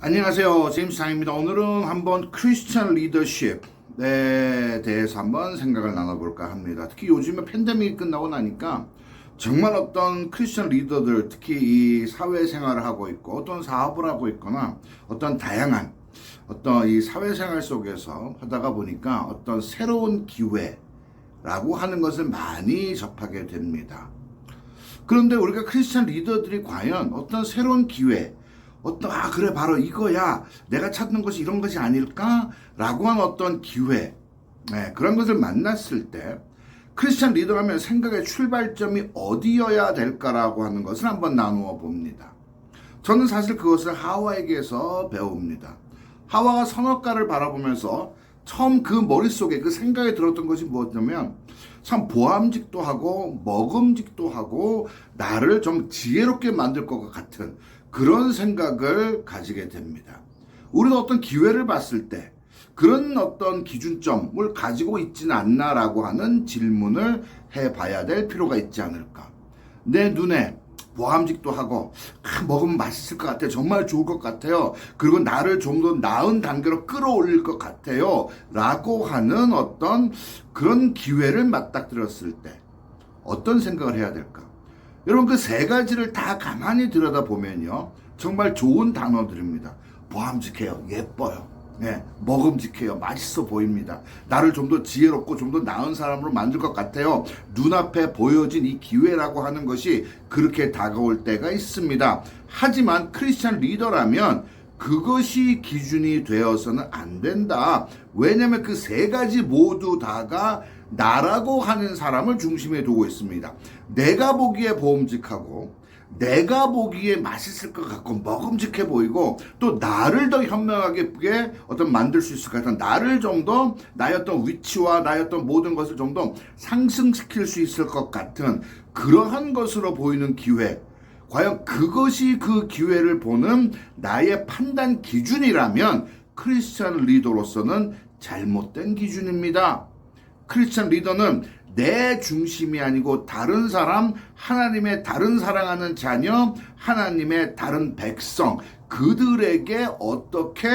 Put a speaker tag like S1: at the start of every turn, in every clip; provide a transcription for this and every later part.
S1: 안녕하세요. 제임스 장입니다. 오늘은 한번 크리스천 리더십에 대해서 한번 생각을 나눠볼까 합니다. 특히 요즘에 팬데믹이 끝나고 나니까 정말 어떤 크리스천 리더들, 특히 이 사회생활을 하고 있고 어떤 사업을 하고 있거나 어떤 다양한 어떤 이 사회생활 속에서 하다가 보니까 어떤 새로운 기회라고 하는 것을 많이 접하게 됩니다. 그런데 우리가 크리스천 리더들이 과연 어떤 새로운 기회, 그래, 바로 이거야. 내가 찾는 것이 이런 것이 아닐까? 라고 한 어떤 기회, 그런 것을 만났을 때, 크리스천 리더라면 생각의 출발점이 어디여야 될까라고 하는 것을 한번 나누어 봅니다. 저는 사실 그것을 하와에게서 배웁니다. 하와가 선악과를 바라보면서 처음 그 머릿속에 그 생각에 들었던 것이 무엇이냐면 참 보암직도 하고 먹음직도 하고 나를 좀 지혜롭게 만들 것 같은 그런 생각을 가지게 됩니다. 우리도 어떤 기회를 봤을 때 그런 어떤 기준점을 가지고 있지는 않나라고 하는 질문을 해봐야 될 필요가 있지 않을까. 내 눈에 보암직도 하고 먹으면 맛있을 것 같아요. 정말 좋을 것 같아요. 그리고 나를 좀 더 나은 단계로 끌어올릴 것 같아요. 라고 하는 어떤 그런 기회를 맞닥뜨렸을 때 어떤 생각을 해야 될까? 여러분 그 세 가지를 다 가만히 들여다보면요. 정말 좋은 단어들입니다. 보암직해요. 예뻐요. 먹음직해요. 맛있어 보입니다. 나를 좀 더 지혜롭고 좀 더 나은 사람으로 만들 것 같아요. 눈앞에 보여진 이 기회라고 하는 것이 그렇게 다가올 때가 있습니다. 하지만 크리스찬 리더라면 그것이 기준이 되어서는 안 된다. 왜냐하면 그 세 가지 모두 다가 나라고 하는 사람을 중심에 두고 있습니다. 내가 보기에 보험직하고 내가 보기에 맛있을 것 같고 먹음직해 보이고 또 나를 더 현명하게 어떤 만들 수 있을 것 같은 나를 좀 더 나의 어떤 위치와 나의 어떤 모든 것을 좀 더 상승시킬 수 있을 것 같은 그러한 것으로 보이는 기회, 과연 그것이 그 기회를 보는 나의 판단 기준이라면 크리스찬 리더로서는 잘못된 기준입니다. 크리스찬 리더는 내 중심이 아니고 다른 사람, 하나님의 다른 사랑하는 자녀, 하나님의 다른 백성, 그들에게 어떻게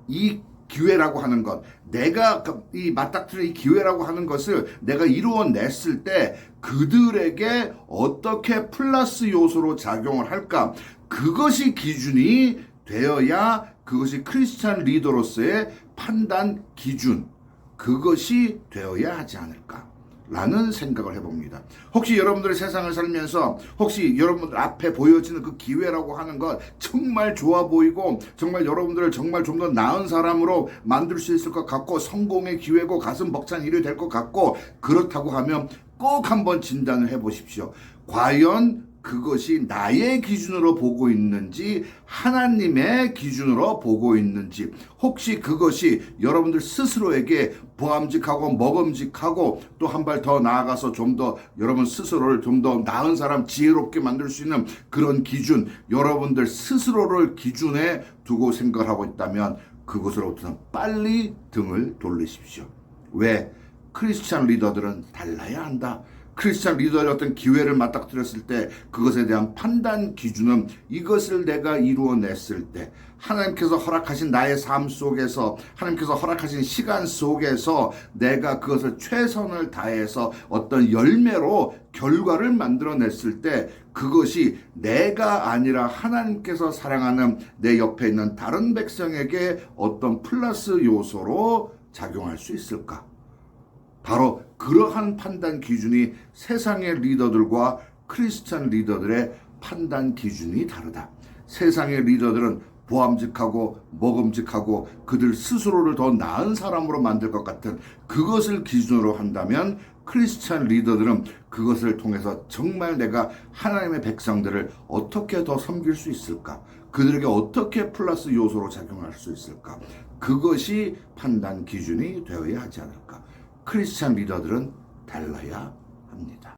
S1: 이 기회라고 하는 것, 내가 이 맞닥뜨린 이 기회라고 하는 것을 내가 이루어냈을 때 그들에게 어떻게 플러스 요소로 작용을 할까? 그것이 기준이 되어야 그것이 크리스찬 리더로서의 판단 기준, 그것이 되어야 하지 않을까? 라는 생각을 해봅니다. 혹시 여러분들의 세상을 살면서 혹시 여러분들 앞에 보여지는 그 기회라고 하는 것 정말 좋아 보이고 정말 여러분들을 정말 좀 더 나은 사람으로 만들 수 있을 것 같고 성공의 기회고 가슴 벅찬 일이 될 것 같고 그렇다고 하면 꼭 한번 진단을 해보십시오. 과연 그것이 나의 기준으로 보고 있는지 하나님의 기준으로 보고 있는지 혹시 그것이 여러분들 스스로에게 보암직하고 먹음직하고 또 한 발 더 나아가서 좀 더 여러분 스스로를 좀 더 나은 사람 지혜롭게 만들 수 있는 그런 기준 여러분들 스스로를 기준에 두고 생각을 하고 있다면 그것으로부터 빨리 등을 돌리십시오. 왜? 크리스찬 리더들은 달라야 한다. 크리스찬 리더의 어떤 기회를 맞닥뜨렸을 때 그것에 대한 판단 기준은 이것을 내가 이루어냈을 때 하나님께서 허락하신 나의 삶 속에서 하나님께서 허락하신 시간 속에서 내가 그것을 최선을 다해서 어떤 열매로 결과를 만들어냈을 때 그것이 내가 아니라 하나님께서 사랑하는 내 옆에 있는 다른 백성에게 어떤 플러스 요소로 작용할 수 있을까? 바로 그러한 판단 기준이 세상의 리더들과 크리스찬 리더들의 판단 기준이 다르다. 세상의 리더들은 보암직하고 먹음직하고 그들 스스로를 더 나은 사람으로 만들 것 같은 그것을 기준으로 한다면 크리스찬 리더들은 그것을 통해서 정말 내가 하나님의 백성들을 어떻게 더 섬길 수 있을까? 그들에게 어떻게 플러스 요소로 작용할 수 있을까? 그것이 판단 기준이 되어야 하지 않을까? 크리스찬 리더들은 달라야 합니다.